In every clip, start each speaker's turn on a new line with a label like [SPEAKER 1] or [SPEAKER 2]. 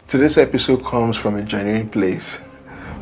[SPEAKER 1] Today's episode comes from a genuine place,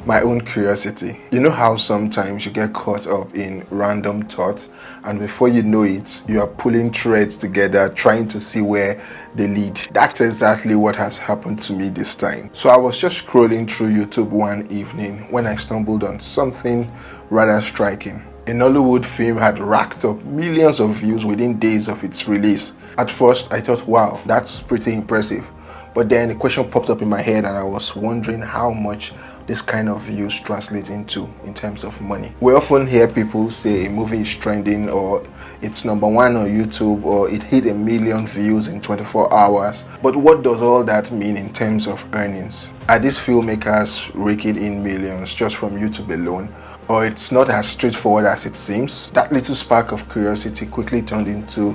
[SPEAKER 1] my own curiosity. You know how sometimes you get caught up in random thoughts and before you know it, you are pulling threads together trying to see where they lead. That's exactly what has happened to me this time. So I was just scrolling through YouTube one evening when I stumbled on something rather striking. A Nollywood film had racked up millions of views within days of its release. At first, I thought, wow, that's pretty impressive. But then a question popped up in my head and I was wondering how much this kind of views translate into in terms of money. We often hear people say a movie is trending or it's number one on YouTube or it hit 1 million views in 24 hours. But what does all that mean in terms of earnings? Are these filmmakers raking in millions just from YouTube alone? Or it's not as straightforward as it seems? That little spark of curiosity quickly turned into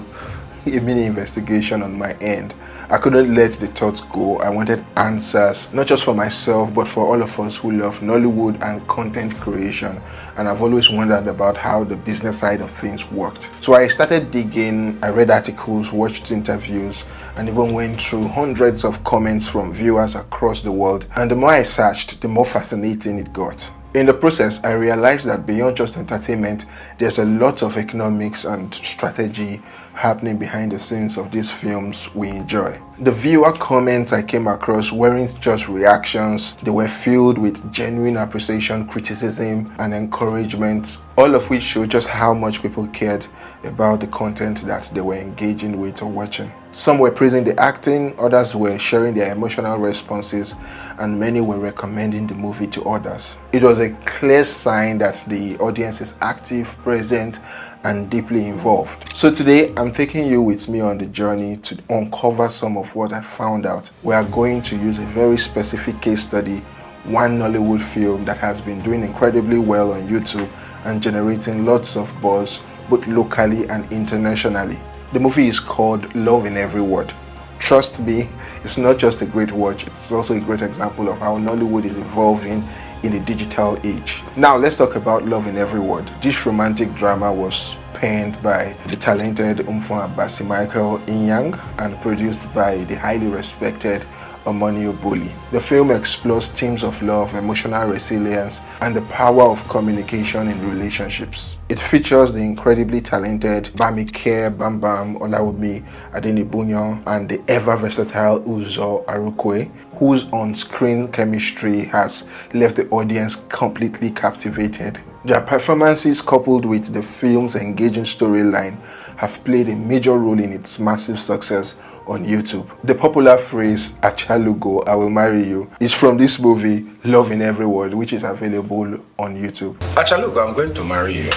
[SPEAKER 1] a mini investigation on my end. I couldn't let the thoughts go. I wanted answers, not just for myself, but for all of us who love Nollywood and content creation. And I've always wondered about how the business side of things worked. So I started digging, I read articles, watched interviews, and even went through hundreds of comments from viewers across the world. And the more I searched, the more fascinating it got. In the process, I realized that beyond just entertainment, there's a lot of economics and strategy happening behind the scenes of these films we enjoy. The viewer comments I came across weren't just reactions, they were filled with genuine appreciation, criticism, and encouragement, all of which show just how much people cared about the content that they were engaging with or watching. Some were praising the acting, others were sharing their emotional responses, and many were recommending the movie to others. It was a clear sign that the audience is active, present, and deeply involved. So today, I'm taking you with me on the journey to uncover some of what I found out. We are going to use a very specific case study, one Nollywood film that has been doing incredibly well on YouTube and generating lots of buzz, both locally and internationally. The movie is called Love in Every Word. Trust me, it's not just a great watch, it's also a great example of how Nollywood is evolving in the digital age. Now let's talk about Love in Every Word. This romantic drama was penned by the talented Umfon Abasi Michael Inyang and produced by the highly respected Omonio Bully. The film explores themes of love, emotional resilience, and the power of communication in relationships. It features the incredibly talented Bamike Bambam Olawumi Adenibunyo and the ever-versatile Uzo Arukwe, whose on-screen chemistry has left the audience completely captivated. Their performances, coupled with the film's engaging storyline, have played a major role in its massive success on YouTube. The popular phrase "Achalugo, I will marry you" is from this movie, Love in Every Word, which is available on YouTube.
[SPEAKER 2] Achalugo, I'm going to marry you.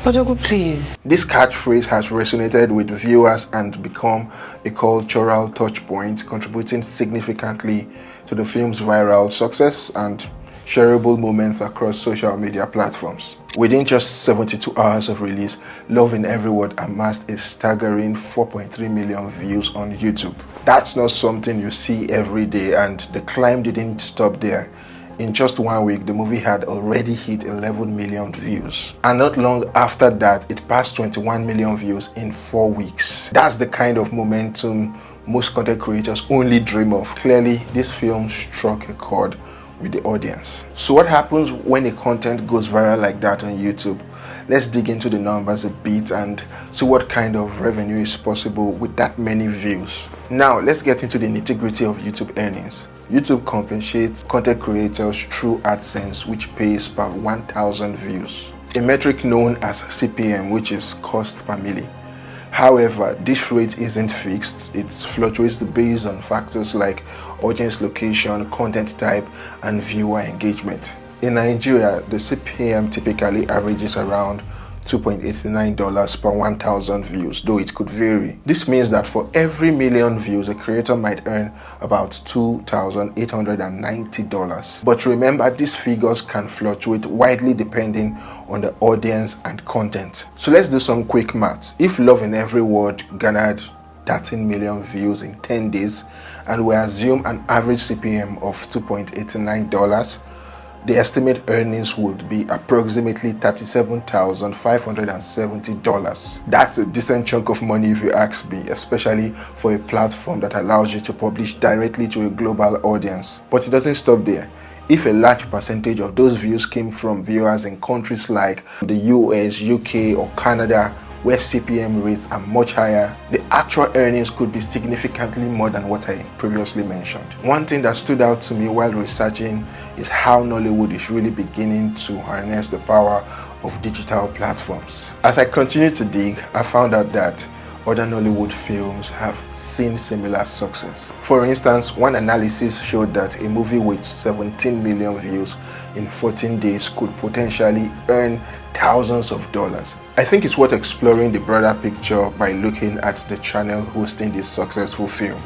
[SPEAKER 3] Ojogo, please.
[SPEAKER 1] This catchphrase has resonated with viewers and become a cultural touchpoint, contributing significantly to the film's viral success and shareable moments across social media platforms. Within just 72 hours of release, Love in Every Word amassed a staggering 4.3 million views on YouTube. That's not something you see every day, and the climb didn't stop there. In just 1 week, the movie had already hit 11 million views. And not long after that, it passed 21 million views in 4 weeks. That's the kind of momentum most content creators only dream of. Clearly, this film struck a chord with the audience. So what happens when a content goes viral like that on YouTube? Let's dig into the numbers a bit and see what kind of revenue is possible with that many views. Now let's get into the nitty-gritty of YouTube earnings. YouTube compensates content creators through AdSense, which pays per 1,000 views, a metric known as CPM, which is cost per milli. However, this rate isn't fixed. It fluctuates based on factors like audience location, content type, and viewer engagement. In Nigeria, the CPM typically averages around $2.89 per 1,000 views, though it could vary. This means that for every million views, a creator might earn about $2,890. But remember, these figures can fluctuate widely depending on the audience and content. So let's do some quick maths. If Love in Every Word garnered 13 million views in 10 days, and we assume an average CPM of $2.89, the estimated earnings would be approximately $37,570. That's a decent chunk of money if you ask me, especially for a platform that allows you to publish directly to a global audience. But it doesn't stop there. If a large percentage of those views came from viewers in countries like the US, UK, or Canada, where CPM rates are much higher, the actual earnings could be significantly more than what I previously mentioned. One thing that stood out to me while researching is how Nollywood is really beginning to harness the power of digital platforms. As I continued to dig, I found out that other Nollywood films have seen similar success. For instance, one analysis showed that a movie with 17 million views in 14 days could potentially earn thousands of dollars. I think it's worth exploring the broader picture by looking at the channel hosting this successful film,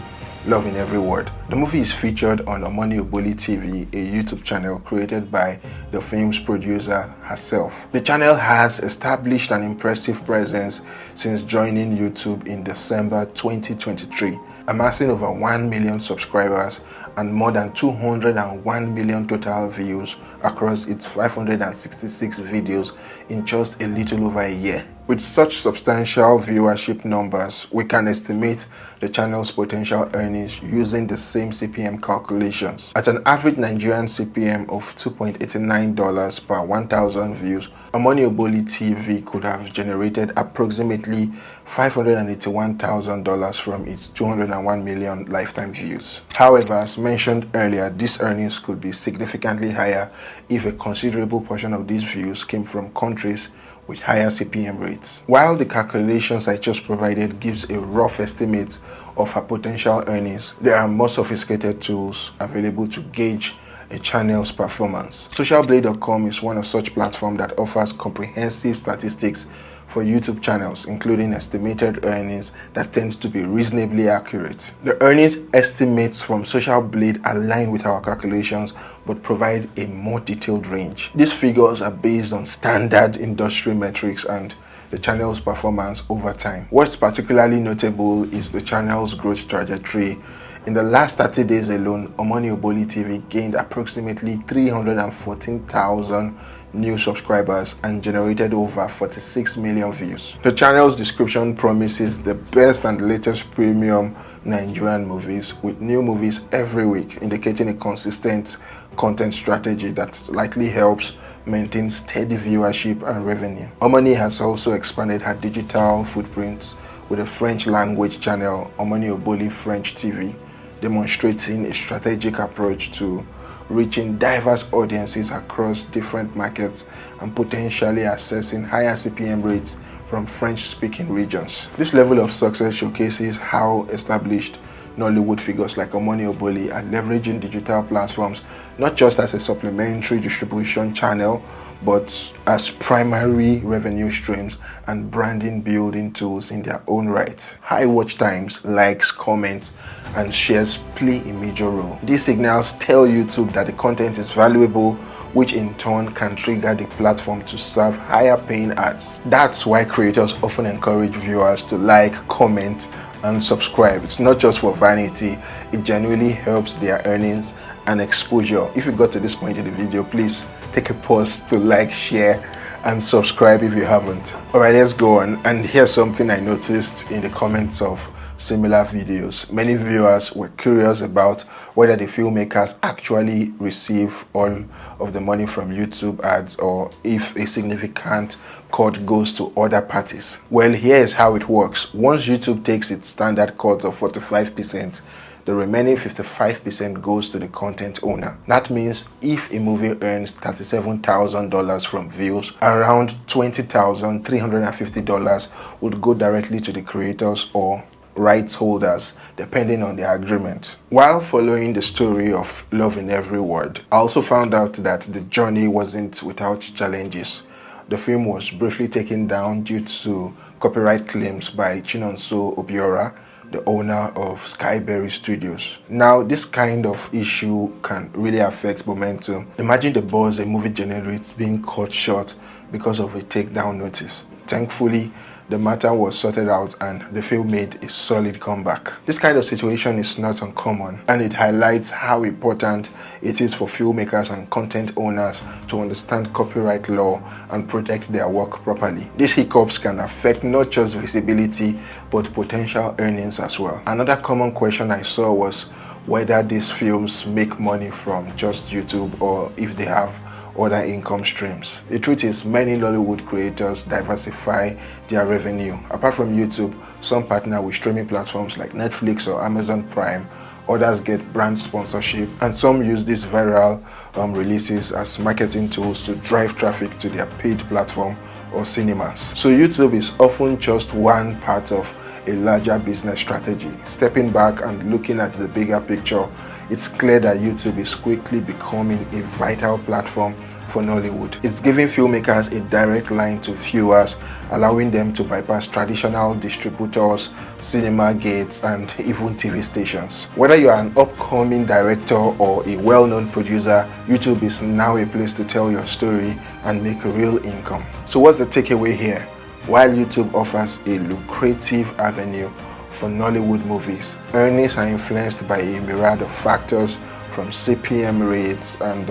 [SPEAKER 1] Love in Every Word. The movie is featured on Omoni Oboli TV, a YouTube channel created by the film's producer herself. The channel has established an impressive presence since joining YouTube in December 2023, amassing over 1 million subscribers and more than 201 million total views across its 566 videos in just a little over a year. With such substantial viewership numbers, we can estimate the channel's potential earnings using the same CPM calculations. At an average Nigerian CPM of $2.89 per 1,000 views, Omoni Oboli TV could have generated approximately $581,000 from its 201 million lifetime views. However, as mentioned earlier, these earnings could be significantly higher if a considerable portion of these views came from countries with higher CPM rates. While the calculations I just provided gives a rough estimate of her potential earnings, there are more sophisticated tools available to gauge a channel's performance. Socialblade.com is one of such platforms that offers comprehensive statistics for YouTube channels, including estimated earnings that tend to be reasonably accurate. The earnings estimates from Social Blade align with our calculations but provide a more detailed range. These figures are based on standard industry metrics and the channel's performance over time. What's particularly notable is the channel's growth trajectory. In the last 30 days alone, Omoni Oboli TV gained approximately 314,000 new subscribers and generated over 46 million views. The channel's description promises the best and latest premium Nigerian movies, with new movies every week, indicating a consistent content strategy that likely helps maintain steady viewership and revenue. Omoni has also expanded her digital footprint with a French language channel, Omoni Oboli French TV, demonstrating a strategic approach to reaching diverse audiences across different markets and potentially accessing higher CPM rates from French-speaking regions. This level of success showcases how established Nollywood figures like Omoni Oboli are leveraging digital platforms not just as a supplementary distribution channel, but as primary revenue streams and branding building tools in their own right. High watch times, likes, comments, and shares play a major role. These signals tell YouTube that the content is valuable, which in turn can trigger the platform to serve higher paying ads. That's why creators often encourage viewers to like, comment, and subscribe. It's not just for vanity, it genuinely helps their earnings and exposure. If you got to this point in the video, please take a pause to like, share, and subscribe if you haven't. Alright, let's go on. And here's something I noticed in the comments of similar videos. Many viewers were curious about whether the filmmakers actually receive all of the money from YouTube ads or if a significant cut goes to other parties. Well, here is how it works. Once YouTube takes its standard cut of 45%, the remaining 55% goes to the content owner. That means if a movie earns $37,000 from views, around $20,350 would go directly to the creators or rights holders, depending on their agreement. While following the story of Love in Every Word, I also found out that the journey wasn't without challenges. The film was briefly taken down due to copyright claims by Chinonso Obiora, the owner of Skyberry Studios. Now, this kind of issue can really affect momentum. Imagine the buzz a movie generates being cut short because of a takedown notice. Thankfully, the matter was sorted out and the film made a solid comeback. This kind of situation is not uncommon, and it highlights how important it is for filmmakers and content owners to understand copyright law and protect their work properly. These hiccups can affect not just visibility but potential earnings as well. Another common question I saw was whether these films make money from just YouTube or if they have other income streams. The truth is, many Nollywood creators diversify their revenue. Apart from YouTube, some partner with streaming platforms like Netflix or Amazon Prime. Others get brand sponsorship, and some use these viral releases as marketing tools to drive traffic to their paid platform or cinemas. So YouTube is often just one part of a larger business strategy. Stepping back and looking at the bigger picture, it's clear that YouTube is quickly becoming a vital platform for Nollywood. It's giving filmmakers a direct line to viewers, allowing them to bypass traditional distributors, cinema gates, and even TV stations. Whether you are an upcoming director or a well-known producer, YouTube is now a place to tell your story and make a real income. So what's the takeaway here? While YouTube offers a lucrative avenue for Nollywood movies, earnings are influenced by a myriad of factors, from CPM rates and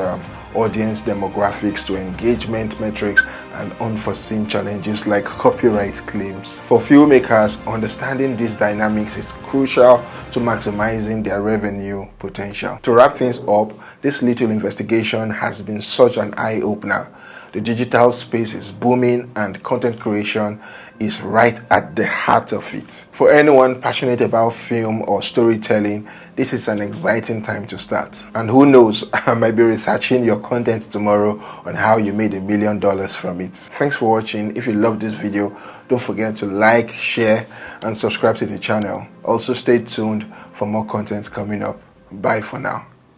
[SPEAKER 1] audience demographics to engagement metrics and unforeseen challenges like copyright claims. For filmmakers, understanding these dynamics is crucial to maximizing their revenue potential. To wrap things up, this little investigation has been such an eye-opener. The digital space is booming and content creation is right at the heart of it. For anyone passionate about film or storytelling, this is an exciting time to start. And who knows, I might be researching your content tomorrow on how you made $1 million from it. Thanks for watching. If you love this video, don't forget to like, share, and subscribe to the channel. Also stay tuned for more content coming up. Bye for now.